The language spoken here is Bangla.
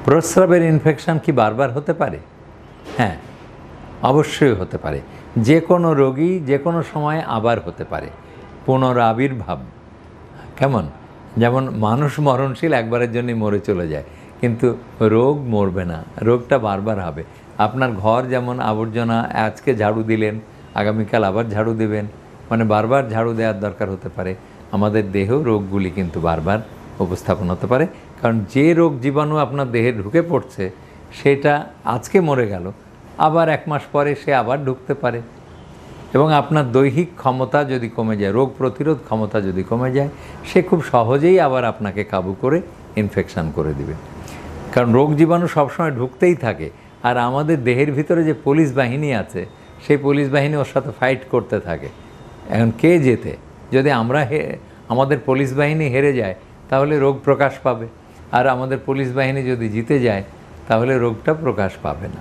প্রস্রাবের ইনফেকশন কি বারবার হতে পারে? হ্যাঁ, অবশ্যই হতে পারে। যে কোনো রোগী যে কোনো সময় আবার হতে পারে। পুনরাবির্ভাব কেমন? যেমন মানুষ মরণশীল, একবারের জন্যই মরে চলে যায়, কিন্তু রোগ মরবে না, রোগটা বারবার হবে। আপনার ঘর যেমন আবর্জনা আজকে ঝাড়ু দিলেন, আগামীকাল আবার ঝাড়ু দেবেন, মানে বারবার ঝাড়ু দেওয়ার দরকার হতে পারে। আমাদের দেহ রোগগুলি কিন্তু বারবার উপস্থাপন হতে পারে, কারণ যে রোগ জীবাণু আপনার দেহে ঢুকে পড়ছে সেটা আজকে মরে গেল, আবার 1 মাস পরে সে আবার ঢুকতে পারে। এবং আপনার দৈহিক ক্ষমতা যদি কমে যায়, রোগ প্রতিরোধ ক্ষমতা যদি কমে যায়, সে খুব সহজেই আবার আপনাকে কাবু করে ইনফেকশান করে দিবে। কারণ রোগ জীবাণু সবসময় ঢুকতেই থাকে, আর আমাদের দেহের ভিতরে যে পুলিশ বাহিনী আছে, সেই পুলিশ বাহিনী ওর সাথে ফাইট করতে থাকে। এখন কে জেতে? যদি আমাদের পুলিশ বাহিনী হেরে যায় তাহলে রোগ প্রকাশ পাবে, আর আমাদের পুলিশ বাহিনী যদি জিতে যায় তাহলে রোগটা প্রকাশ পাবে না।